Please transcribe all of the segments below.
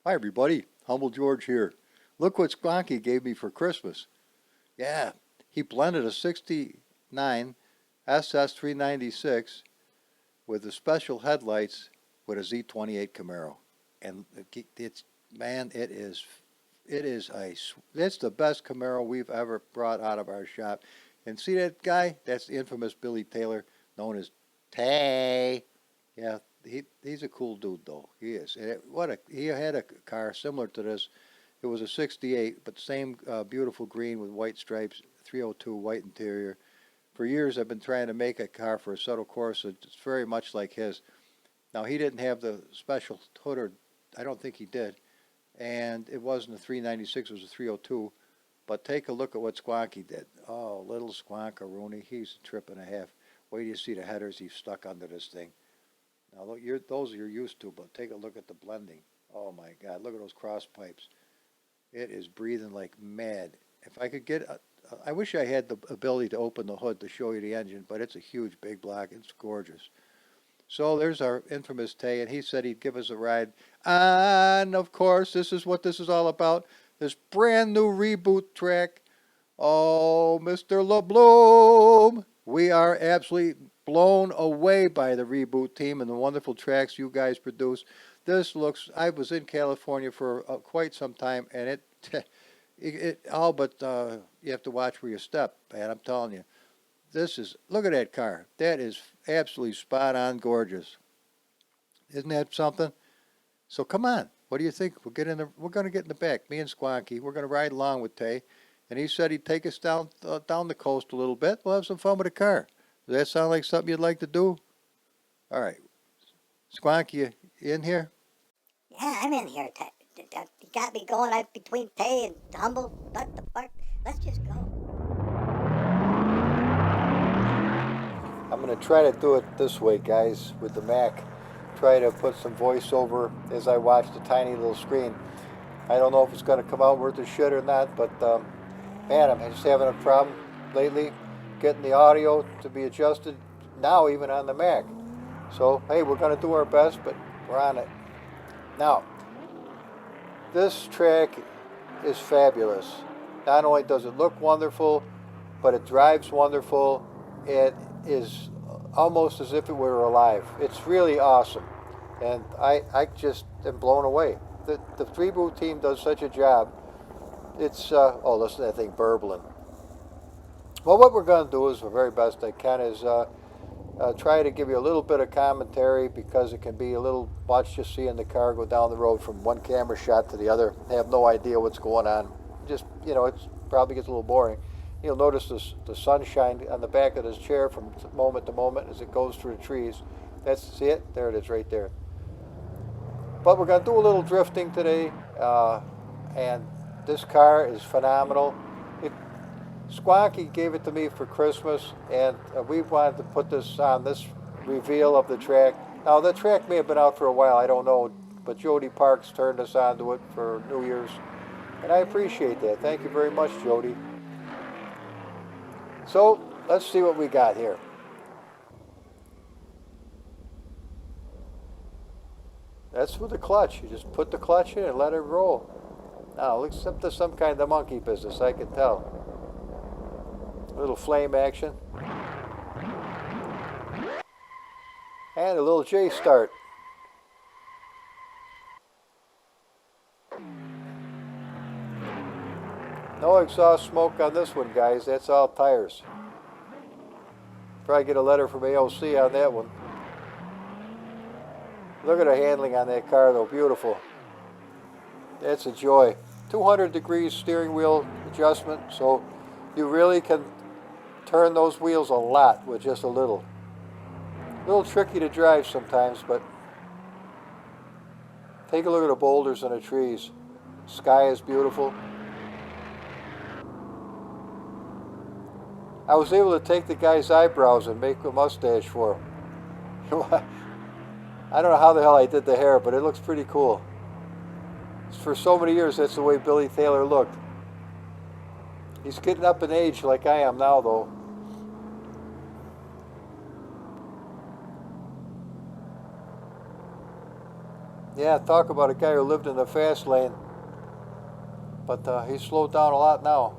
Hi everybody, Humble George here. Look what Squonky gave me for Christmas. Yeah, he blended a 69 SS396 with the special headlights with a Z28 Camaro. And it's, man, it's the best Camaro we've ever brought out of our shop. And see that guy? That's the infamous Billy Taylor, known as Tay. Yeah, he's a cool dude though. He is. And he had a car similar to this. It was a '68, but same beautiful green with white stripes, 302 white interior. For years I've been trying to make a car for a Assetto Corsa. It's very much like his. Now he didn't have the special hood, or I don't think he did, and it wasn't a 396. It was a 302. But take a look at what Squonky did. Oh, little Squonkaroonie, he's a trip and a half. Wait till you see the headers he's stuck under this thing. Now, look, those you're used to, but take a look at the blending. Oh my God, look at those cross pipes. It is breathing like mad. If I could get, I wish I had the ability to open the hood to show you the engine, but it's a huge big block. It's gorgeous. So there's our infamous Tay, and he said he'd give us a ride. And of course, this is what this is all about. This brand new reboot track. Oh, Mr. LeBloom. We are absolutely blown away by the ReBoot team and the wonderful tracks you guys produce. This looks, I was in California for quite some time, and it all but, you have to watch where you step, man, I'm telling you. This is, look at that car. That is absolutely spot on gorgeous. Isn't that something? So come on. What do you think? We're going to get in the back, me and Squonky. We're going to ride along with Tay. And he said he'd take us down the coast a little bit. We'll have some fun with the car. Does that sound like something you'd like to do? All right. Squonky, you in here? Yeah, I'm in here. You got me going out between Tay and Humble. What the fuck? Let's just go. I'm going to try to do it this way, guys, with the Mac. Try to put some voiceover as I watch the tiny little screen. I don't know if it's going to come out worth a shit or not, but man, I'm just having a problem lately getting the audio to be adjusted now, even on the Mac. So, hey, we're going to do our best, but we're on it. Now, this track is fabulous. Not only does it look wonderful, but it drives wonderful. It is almost as if it were alive. It's really awesome. And I just am blown away. The ReBoot team does such a job. It's, oh, listen to that thing burbling. Well, what we're going to do is, the very best I can, is try to give you a little bit of commentary, because it can be a little much just seeing the car go down the road from one camera shot to the other. I have no idea what's going on. Just, you know, it probably gets a little boring. You'll notice the sunshine on the back of this chair from moment to moment as it goes through the trees. See it? There it is right there. But we're going to do a little drifting today, and this car is phenomenal. Squonky gave it to me for Christmas, and we wanted to put this on this reveal of the track. Now, the track may have been out for a while, I don't know, but Jody Parks turned us onto it for New Year's, and I appreciate that. Thank you very much, Jody. So, let's see what we got here. That's with the clutch. You just put the clutch in and let it roll. Now, looks up to some kind of monkey business, I can tell. A little flame action. And a little J start. No exhaust smoke on this one, guys. That's all tires. Probably get a letter from AOC on that one. Look at the handling on that car, though. Beautiful. That's a joy. 200 degrees steering wheel adjustment, so you really can turn those wheels a lot with just a little. A little tricky to drive sometimes, but take a look at the boulders and the trees. Sky is beautiful. I was able to take the guy's eyebrows and make a mustache for him. I don't know how the hell I did the hair, but it looks pretty cool. For so many years, that's the way Billy Taylor looked. He's getting up in age like I am now, though. Yeah, talk about a guy who lived in the fast lane, but he's slowed down a lot now.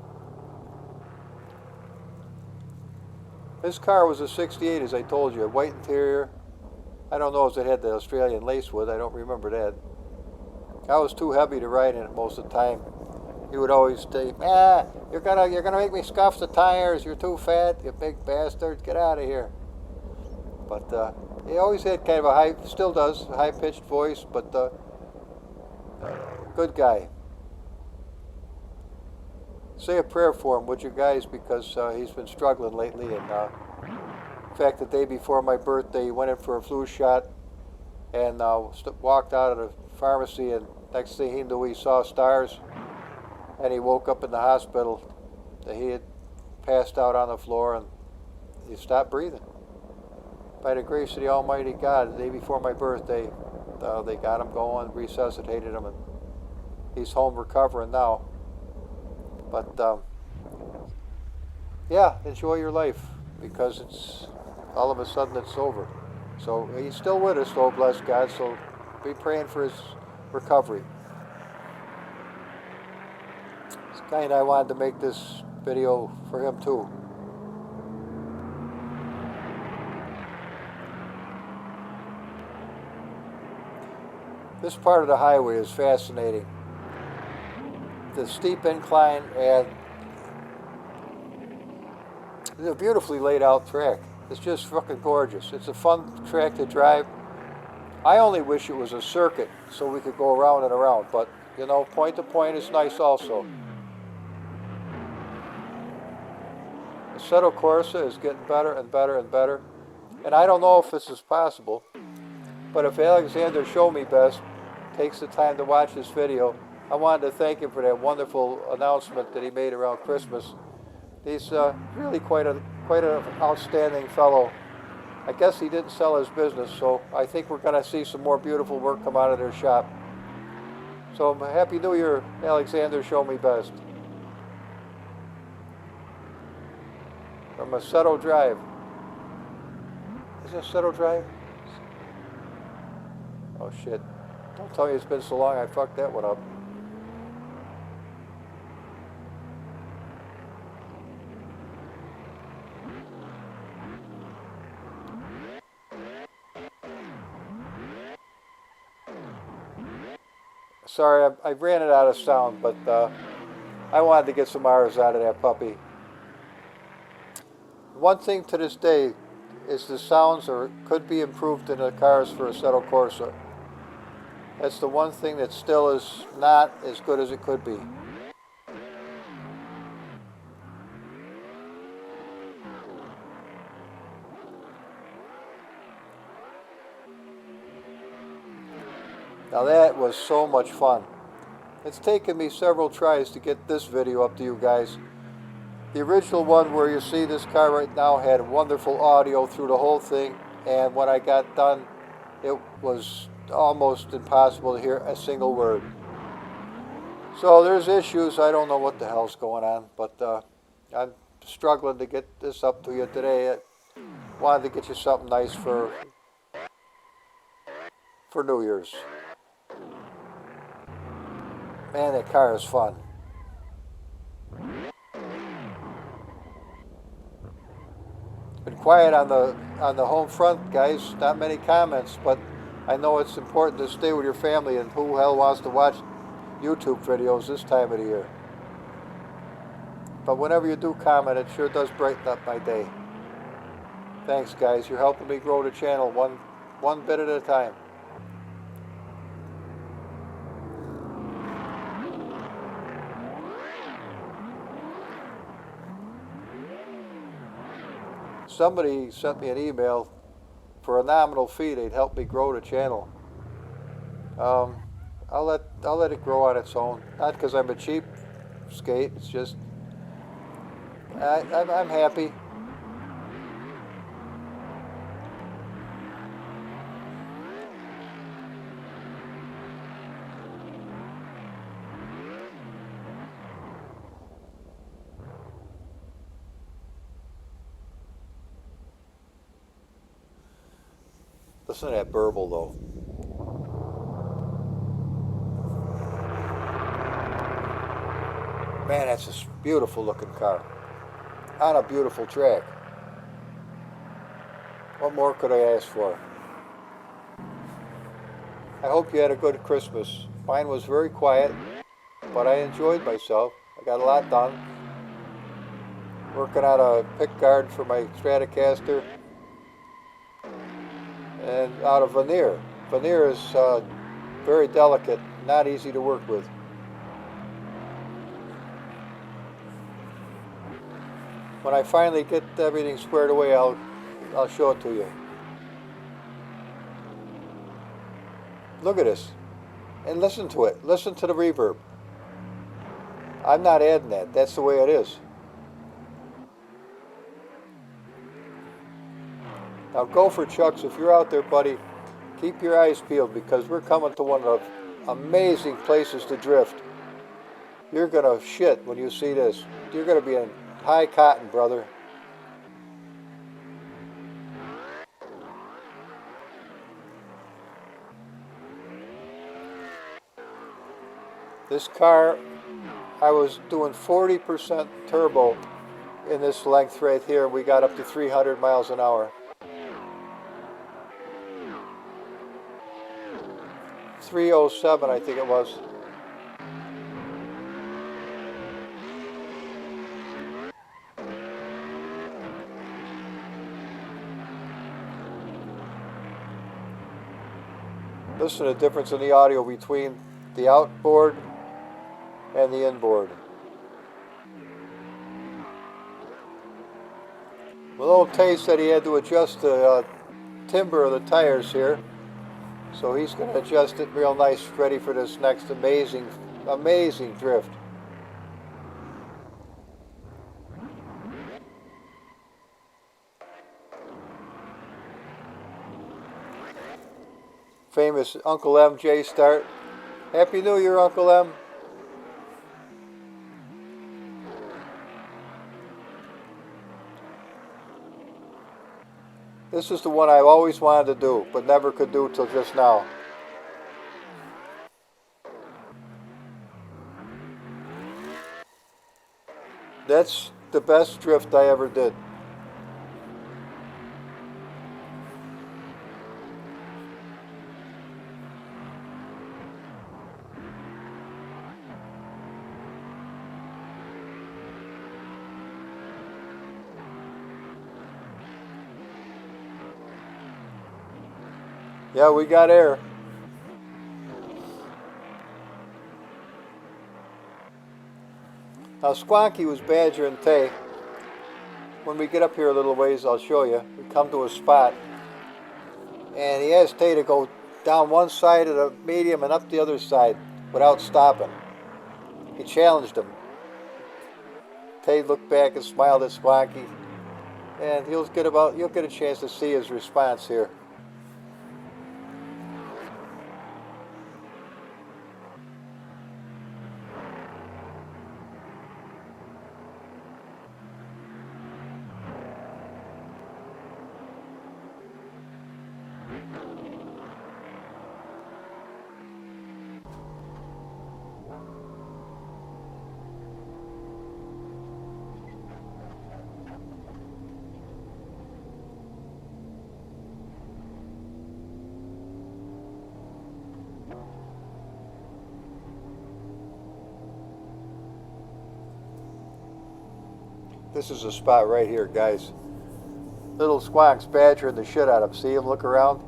This car was a 68, as I told you, a white interior. I don't know if it had the Australian lace with, I don't remember that. I was too heavy to ride in it most of the time. He would always say, you're gonna make me scuff the tires, you're too fat, you big bastard, get out of here. But he always had kind of a high, still does, a high-pitched voice, but good guy. Say a prayer for him, would you guys, because he's been struggling lately. And in fact, the day before my birthday, he went in for a flu shot and walked out of the pharmacy, and next thing he knew, he saw stars, and he woke up in the hospital. He had passed out on the floor, and he stopped breathing. By the grace of the Almighty God, the day before my birthday, they got him going, resuscitated him, and he's home recovering now. But yeah, enjoy your life, because it's all of a sudden it's over. So he's still with us, though, bless God. So be praying for his recovery. It's kind of, I wanted to make this video for him too. This part of the highway is fascinating. The steep incline, and it's a beautifully laid out track. It's just fucking gorgeous. It's a fun track to drive. I only wish it was a circuit so we could go around and around, but you know, point to point is nice also. The Assetto Corsa is getting better and better and better. And I don't know if this is possible, but if Alexander Show Me Best takes the time to watch this video, I wanted to thank him for that wonderful announcement that he made around Christmas. He's really quite an outstanding fellow. I guess he didn't sell his business, so I think we're going to see some more beautiful work come out of their shop. So Happy New Year, Alexander Show Me Best. From Assetto Drive. Is it Assetto Drive? Oh shit. Don't tell me it's been so long I fucked that one up. Sorry, I ran it out of sound, but I wanted to get some R's out of that puppy. One thing to this day is the sounds could be improved in the cars for Assetto Corsa. That's the one thing that still is not as good as it could be. Now that was so much fun. It's taken me several tries to get this video up to you guys. The original one where you see this car right now had wonderful audio through the whole thing, and when I got done, it was almost impossible to hear a single word. So there's issues. I don't know what the hell's going on, but I'm struggling to get this up to you today. I wanted to get you something nice for New Year's. Man, that car is fun. Been quiet on the home front, guys. Not many comments, but I know it's important to stay with your family, and who the hell wants to watch YouTube videos this time of the year? But whenever you do comment, it sure does brighten up my day. Thanks, guys. You're helping me grow the channel one bit at a time. Somebody sent me an email for a nominal fee. They'd help me grow the channel. I'll let it grow on its own. Not because I'm a cheapskate. It's just I'm happy. Listen to that burble, though. Man, that's a beautiful looking car. On a beautiful track. What more could I ask for? I hope you had a good Christmas. Mine was very quiet, but I enjoyed myself. I got a lot done. Working on a pick guard for my Stratocaster and out of veneer. Veneer is very delicate, not easy to work with. When I finally get everything squared away, I'll show it to you. Look at this. And listen to it. Listen to the reverb. I'm not adding that. That's the way it is. Now go for Chucks. If you're out there, buddy, keep your eyes peeled because we're coming to one of the amazing places to drift. You're going to shit when you see this. You're going to be in high cotton, brother. This car, I was doing 40% turbo in this length right here. We got up to 300 miles an hour. 307, I think it was. Listen to the difference in the audio between the outboard and the inboard. Well, old Tay said he had to adjust the timber of the tires here. So he's going to adjust it real nice, ready for this next amazing, amazing drift. Famous Uncle M J start. Happy New Year, Uncle M. This is the one I've always wanted to do, but never could do till just now. That's the best drift I ever did. Yeah, we got air. Now Squonky was badgering Tay. When we get up here a little ways, I'll show you. We come to a spot, and he asked Tay to go down one side of the medium and up the other side without stopping. He challenged him. Tay looked back and smiled at Squonky, and you'll get a chance to see his response here. This is a spot right here, guys. Little Squonk's badgering the shit out of him. See him look around?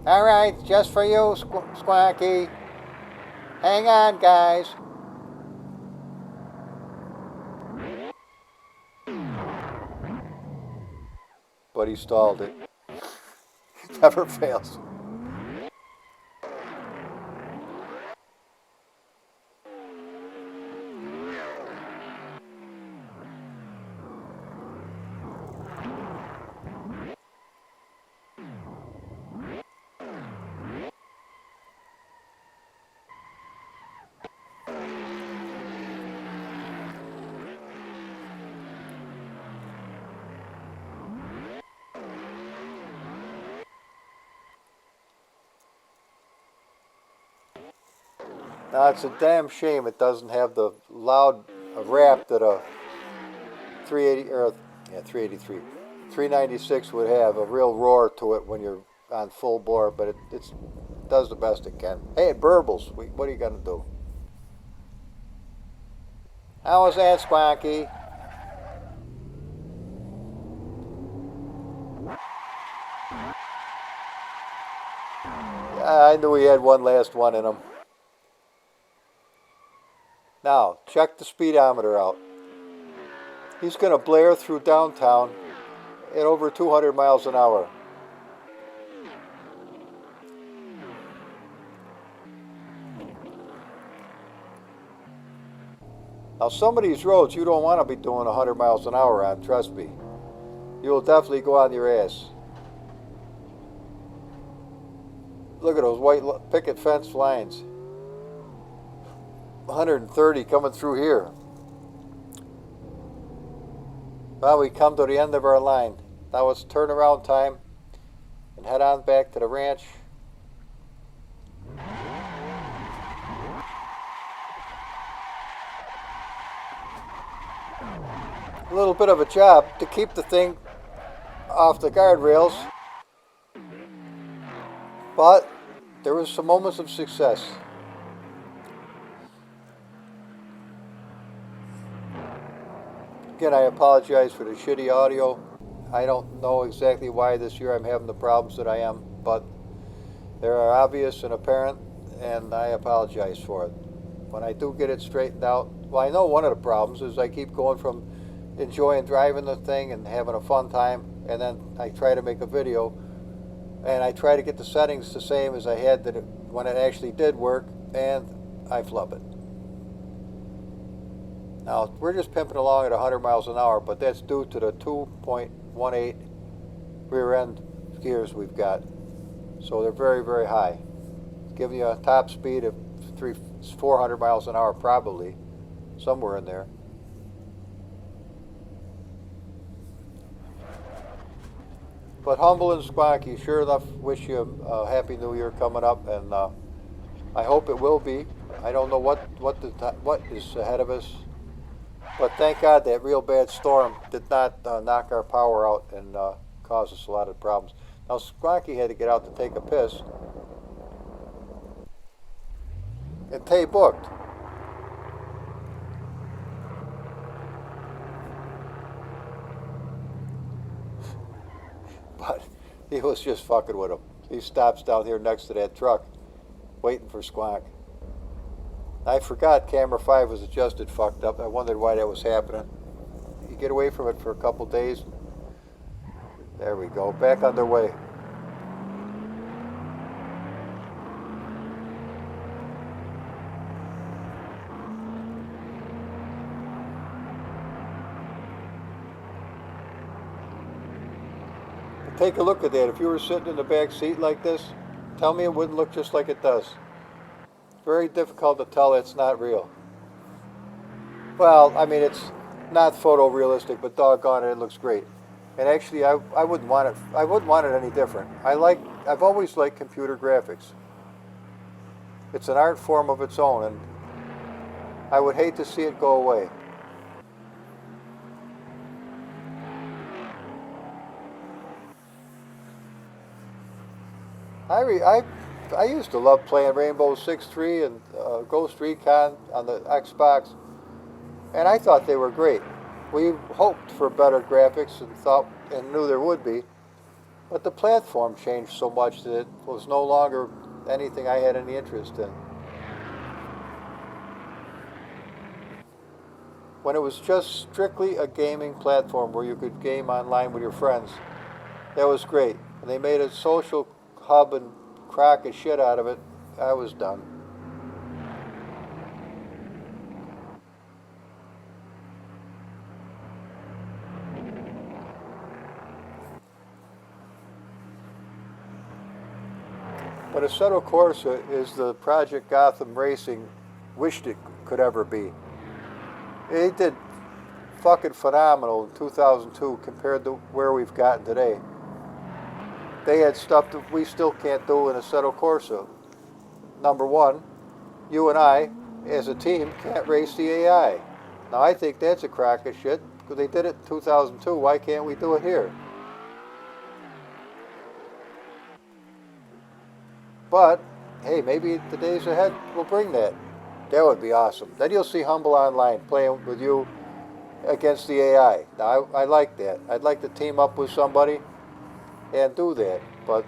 All right, just for you, Squonky. Hang on, guys. But he stalled it. Never fails. Now it's a damn shame it doesn't have the loud rap that a 380 or yeah 383, 396 would have. A real roar to it when you're on full bore, but it does the best it can. Hey, it burbles. What are you gonna do? How was that, Squonky? I knew he had one last one in him. Now, check the speedometer out. He's going to blare through downtown at over 200 miles an hour. Now, some of these roads you don't want to be doing 100 miles an hour on, trust me. You will definitely go on your ass. Look at those white picket fence lines. 130 coming through here. Well, we come to the end of our line. Now it's turnaround time and head on back to the ranch. A little bit of a job to keep the thing off the guardrails, but there was some moments of success. Again, I apologize for the shitty audio. I don't know exactly why this year I'm having the problems that I am, but they are obvious and apparent, and I apologize for it. When I do get it straightened out, well, I know one of the problems is I keep going from enjoying driving the thing and having a fun time, and then I try to make a video, and I try to get the settings the same as I had when it actually did work, and I flub it. Now, we're just pimping along at 100 miles an hour, but that's due to the 2.18 rear end gears we've got. So they're very, very high. Giving you a top speed of 400 miles an hour probably, somewhere in there. But Humble and Squonky, sure enough, wish you a Happy New Year coming up, and I hope it will be. I don't know what is ahead of us. But thank God that real bad storm did not knock our power out and cause us a lot of problems. Now, Squonky had to get out to take a piss. And Tay booked. But he was just fucking with him. He stops down here next to that truck, waiting for Squonk. I forgot camera 5 was adjusted fucked up. I wondered why that was happening. You get away from it for a couple days. There we go. Back underway. Take a look at that. If you were sitting in the back seat like this, tell me it wouldn't look just like it does. Very difficult to tell it's not real. Well, I mean, it's not photorealistic, but doggone it, it looks great. And actually, I wouldn't want it. I wouldn't want it any different. I've always liked computer graphics. It's an art form of its own, and I would hate to see it go away. I used to love playing Rainbow Six 3 and Ghost Recon on the Xbox, and I thought they were great. We hoped for better graphics and knew there would be, but the platform changed so much that it was no longer anything I had any interest in. When it was just strictly a gaming platform where you could game online with your friends, that was great. And they made a social hub and crock a shit out of it. I was done. But Assetto Corsa is the Project Gotham Racing wished it could ever be. It did fucking phenomenal in 2002 compared to where we've gotten today. They had stuff that we still can't do in Assetto Corsa. Number one, you and I, as a team, can't race the AI. Now I think that's a crock of shit, because they did it in 2002. Why can't we do it here? But, hey, maybe the days ahead will bring that. That would be awesome. Then you'll see Humble Online playing with you against the AI. Now, I like that. I'd like to team up with somebody and do that. But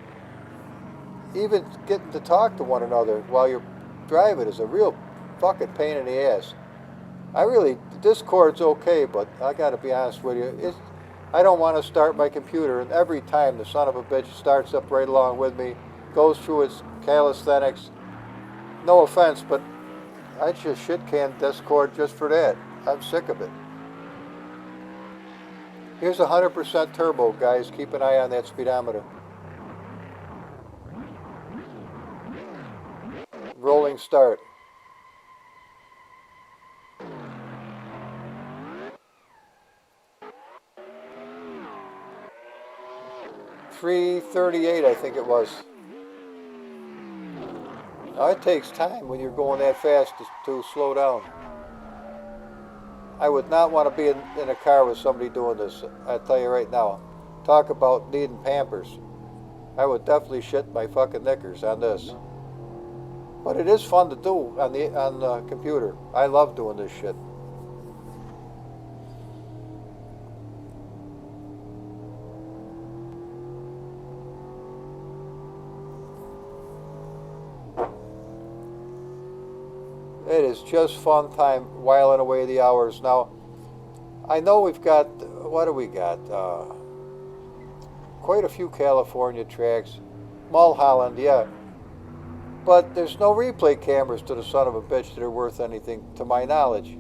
even getting to talk to one another while you're driving is a real fucking pain in the ass. Discord's okay, but I gotta be honest with you, I don't want to start my computer, and every time the son of a bitch starts up right along with me, goes through its calisthenics. No offense, but I just shit can Discord just for that. I'm sick of it. Here's 100% turbo, guys. Keep an eye on that speedometer. Rolling start. .338, I think it was. Now it takes time when you're going that fast to slow down. I would not want to be in a car with somebody doing this. I'll tell you right now. Talk about needing Pampers. I would definitely shit my fucking knickers on this. But it is fun to do on the computer. I love doing this shit. It is just fun time whiling away the hours. Now, I know we've got, what do we got? Quite a few California tracks. Mulholland, yeah. But there's no replay cameras to the son of a bitch that are worth anything, to my knowledge.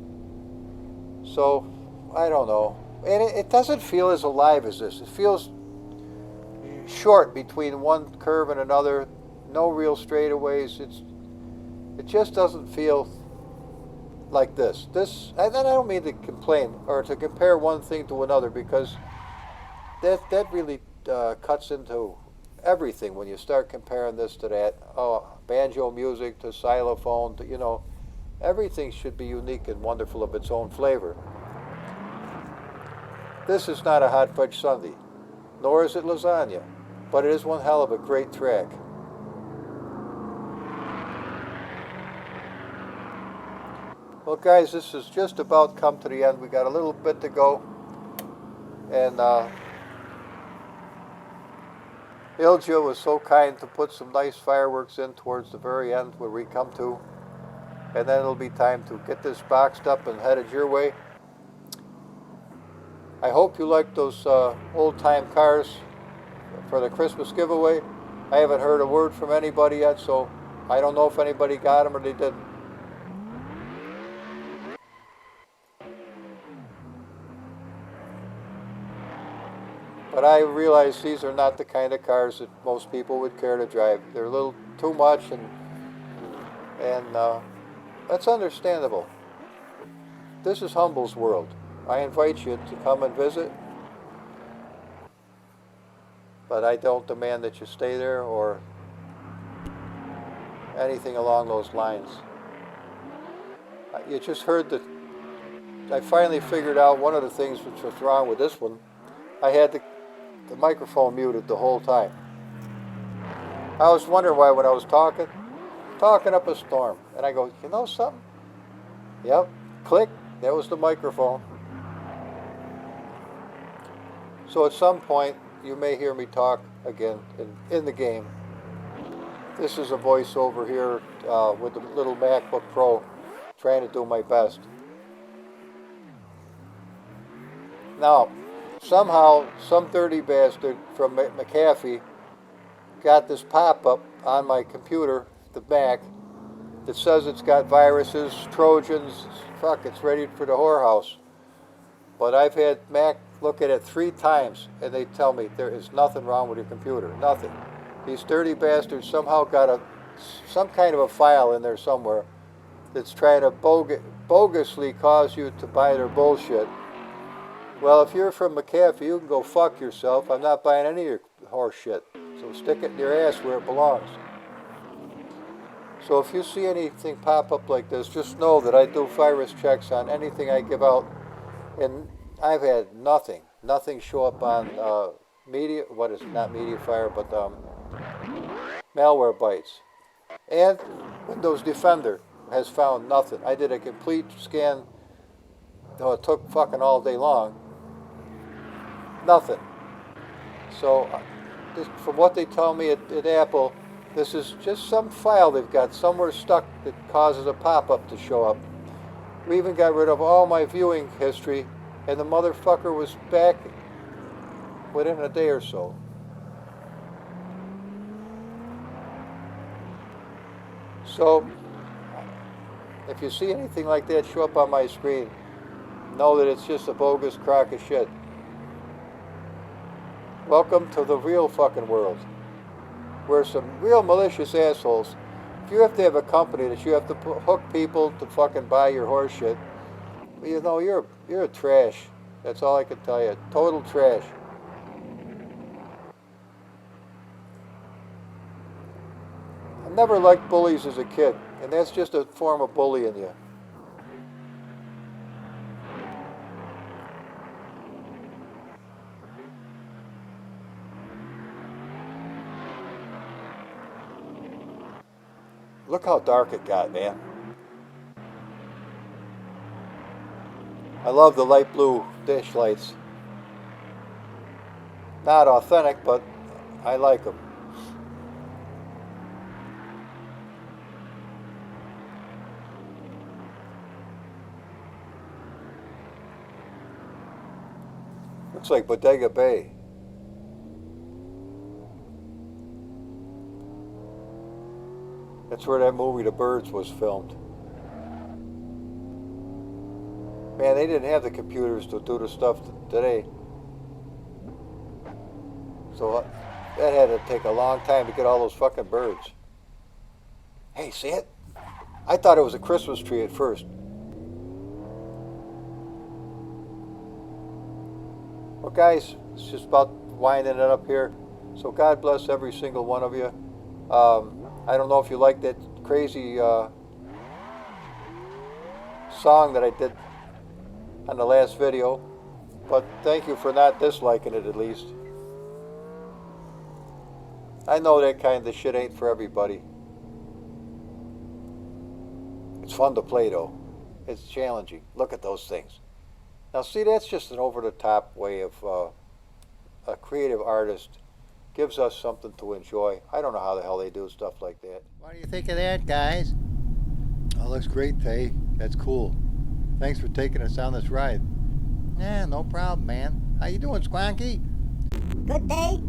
So, I don't know. And it doesn't feel as alive as this. It feels short between one curve and another. No real straightaways. It just doesn't feel like this. And I don't mean to complain or to compare one thing to another, because that really cuts into everything when you start comparing this to that. Oh, banjo music to xylophone to, everything should be unique and wonderful of its own flavor. This is not a hot fudge sundae, nor is it lasagna, but it is one hell of a great track. Well, guys, this has just about come to the end. We got a little bit to go, and Ilja was so kind to put some nice fireworks in towards the very end where we come to, and then it'll be time to get this boxed up and headed your way. I hope you like those old-time cars for the Christmas giveaway. I haven't heard a word from anybody yet, so I don't know if anybody got them or they didn't. But I realize these are not the kind of cars that most people would care to drive. They're a little too much, and that's understandable. This is Humble's world. I invite you to come and visit, but I don't demand that you stay there or anything along those lines. You just heard that I finally figured out one of the things which was wrong with this one. I had the microphone muted the whole time. I was wondering why when I was talking up a storm, and I go, you know something? Yep, click, that was the microphone. So at some point, you may hear me talk again in the game. This is a voiceover here with the little MacBook Pro, trying to do my best. Now, somehow, some dirty bastard from McAfee got this pop-up on my computer, the Mac, that says it's got viruses, Trojans, fuck, it's ready for the whorehouse. But I've had Mac look at it 3 times, and they tell me there is nothing wrong with your computer, nothing. These dirty bastards somehow got some kind of a file in there somewhere that's trying to bogusly cause you to buy their bullshit. Well, if you're from McAfee, you can go fuck yourself. I'm not buying any of your horse shit. So stick it in your ass where it belongs. So if you see anything pop up like this, just know that I do virus checks on anything I give out, and I've had nothing show up on not MediaFire, but malware bytes. And Windows Defender has found nothing. I did a complete scan, it took fucking all day long, nothing. So, from what they tell me at Apple, this is just some file they've got somewhere stuck that causes a pop-up to show up. We even got rid of all my viewing history, and the motherfucker was back within a day or so. So, if you see anything like that show up on my screen, know that it's just a bogus crock of shit. Welcome to the real fucking world, where some real malicious assholes, if you have to have a company that you have to hook people to fucking buy your horse shit, you know, you're a trash. That's all I can tell you. Total trash. I never liked bullies as a kid, and that's just a form of bullying you. Look how dark it got, man. I love the light blue dish lights. Not authentic, but I like them. Looks like Bodega Bay. That's where that movie The Birds was filmed. Man, they didn't have the computers to do the stuff today. So that had to take a long time to get all those fucking birds. Hey, see it? I thought it was a Christmas tree at first. Well, guys, it's just about winding it up here. So God bless every single one of you. I don't know if you like that crazy song that I did on the last video, but thank you for not disliking it at least. I know that kind of shit ain't for everybody. It's fun to play though. It's challenging. Look at those things. Now see, that's just an over-the-top way of a creative artist gives us something to enjoy. I don't know how the hell they do stuff like that. What do you think of that, guys? Oh, looks great, Tay. That's cool. Thanks for taking us on this ride. Yeah, no problem, man. How you doing, Squonky? Good day.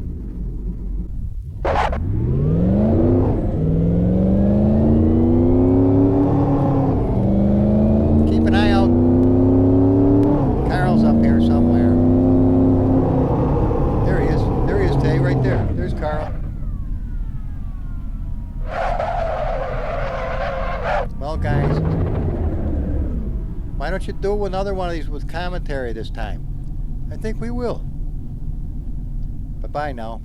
Keep an eye out. Carl's up here somewhere. There he is. There he is, Tay, right there. There's Carl. Well, guys, why don't you do another one of these with commentary this time? I think we will. Bye-bye now.